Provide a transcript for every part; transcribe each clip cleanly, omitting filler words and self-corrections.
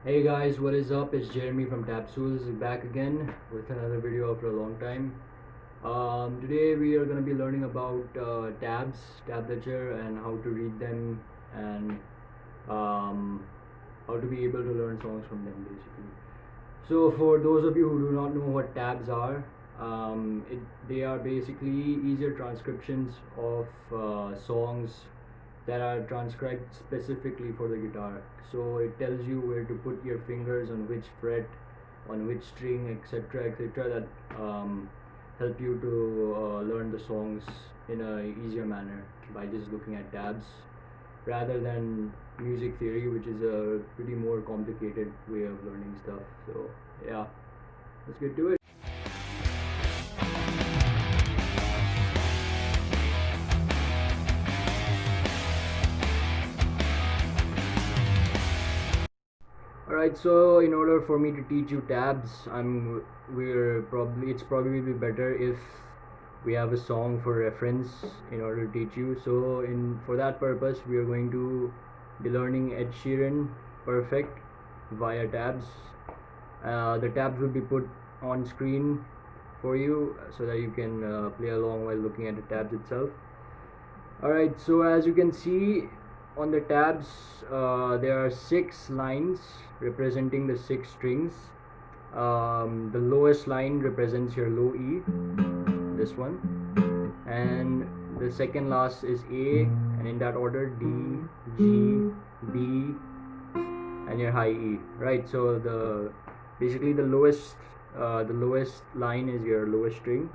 Hey guys, what is up? It's Jeremy from Tapsules back again with another video after a long time. Today we are going to be learning about tabs, tablature, and how to read them, and um, how to be able to learn songs from them basically. So for those of you who do not know what tabs are, they are basically easier transcriptions of songs that are transcribed specifically for the guitar. So it tells you where to put your fingers on which fret, on which string, etc., etc. That help you to learn the songs in a easier manner by just looking at tabs, rather than music theory, which is a pretty more complicated way of learning stuff. So yeah, let's get to it. Alright, so in order for me to teach you tabs, it's probably be better if we have a song for reference in order to teach you. So for that purpose, we are going to be learning Ed Sheeran Perfect via tabs. The tabs will be put on screen for you so that you can play along while looking at the tabs itself. Alright, so as you can see on the tabs, there are 6 lines representing the 6 strings. The lowest line represents your low E, this one, and the second last is A, and in that order D, G, B, and your high E. Right, so basically the lowest line is your lowest string,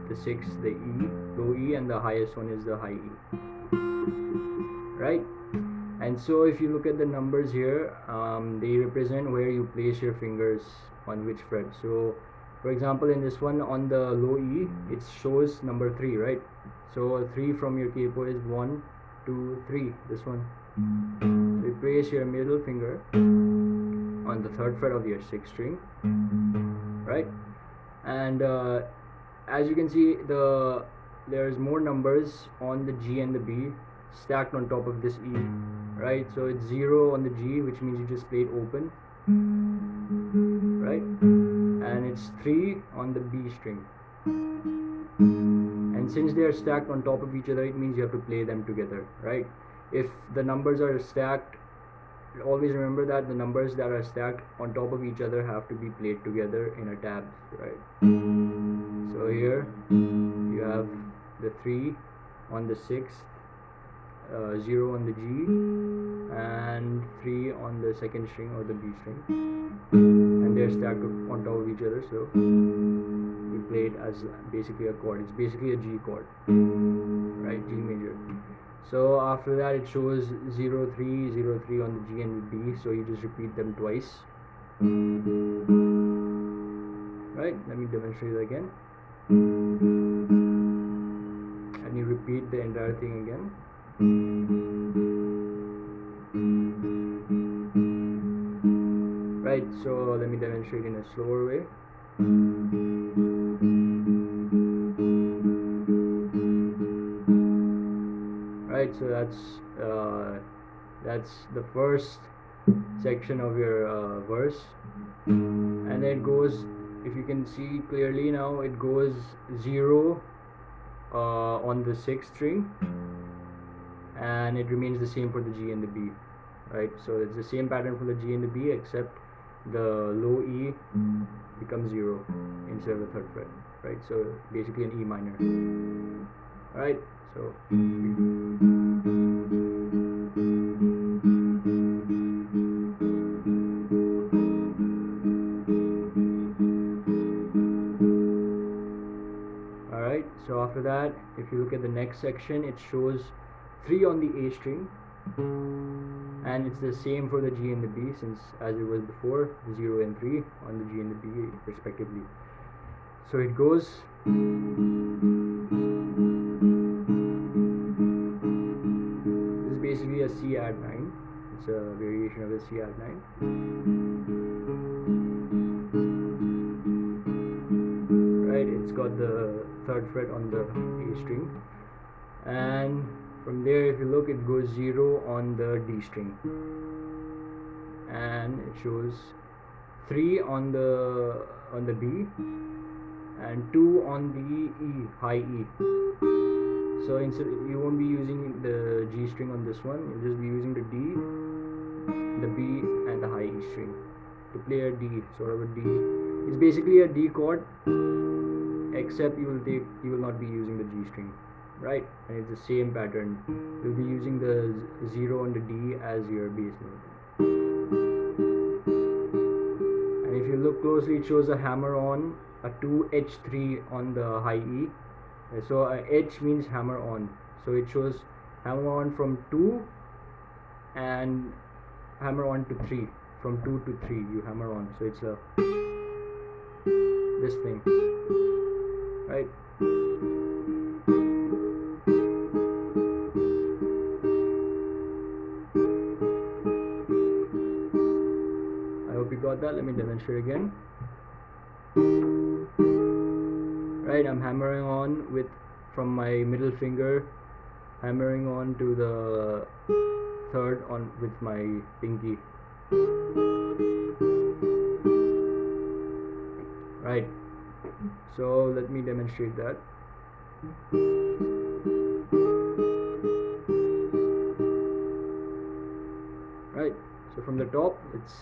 the 6th the E, low E, and the highest one is the high E. Right, and so if you look at the numbers here, they represent where you place your fingers on which fret. So for example, in this one on the low E, it shows number 3, right? So 3 from your capo is 1, 2, 3, this one. So you place your middle finger on the 3rd fret of your 6th string, right? And as you can see, there's more numbers on the G and the B stacked on top of this E, right? So it's 0 on the G, which means you just played open, right? And it's 3 on the B string. And since they are stacked on top of each other, it means you have to play them together, right? If the numbers are stacked, always remember that the numbers that are stacked on top of each other have to be played together in a tab, right? So here you have the 3 on the 6th, 0 on the G, and 3 on the 2nd string or the B string, and they're stacked on top of each other, so we play it as basically a chord. It's basically a G chord, right? G major. So after that it shows 0, 3, 0, 3 on the G and the B, so you just repeat them twice. Right, let me demonstrate it again, and you repeat the entire thing again. Right, so let me demonstrate in a slower way. Right, so that's the first section of your verse, and then it goes, if you can see clearly now, it goes 0 on the 6th string, and it remains the same for the G and the B, right? So it's the same pattern for the G and the B, except the low E becomes 0 instead of the 3rd fret, right? So basically an E minor. Alright, so alright, so after that, if you look at the next section, it shows 3 on the A string, and it's the same for the G and the B, since as it was before, 0 and 3 on the G and the B respectively. So it goes, this is basically a C add 9. It's a variation of the C add 9. Right, it's got the 3rd fret on the A string, and from there, if you look, it goes 0 on the D string, and it shows 3 on the D and 2 on the E, high E. So instead you won't be using the G string on this one, you'll just be using the D, the B and the high E string to play a D, sort of a D. It's basically a D chord, except you will not be using the G string, right? And it's the same pattern. You'll be using the 0 on the D as your bass note. And if you look closely, it shows a hammer on, a 2H3 on the high E. So H means hammer on, so it shows hammer on from 2 and hammer on to 3. From 2 to 3 you hammer on, so it's a this thing, right? I hope you got that. Let me demonstrate again. Right, I'm hammering on with from my middle finger, hammering on to the third on with my pinky. Right, so let me demonstrate that. Right, so from the top it's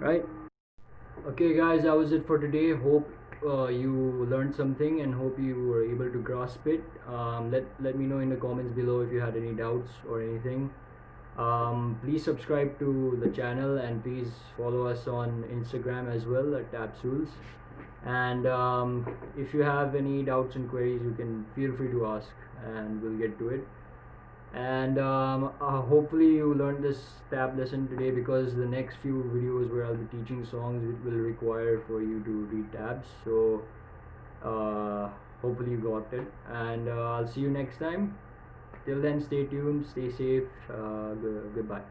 right. Okay guys, that was it for today. Hope you learned something and hope you were able to grasp it. Let me know in the comments below if you had any doubts or anything. Please subscribe to the channel and please follow us on Instagram as well at Tapsules. And if you have any doubts and queries, you can feel free to ask and we'll get to it. And hopefully you learned this tab lesson today, because the next few videos where I'll be teaching songs, it will require for you to read tabs. So hopefully you got it, and I'll see you next time. Till then, stay tuned, stay safe, goodbye.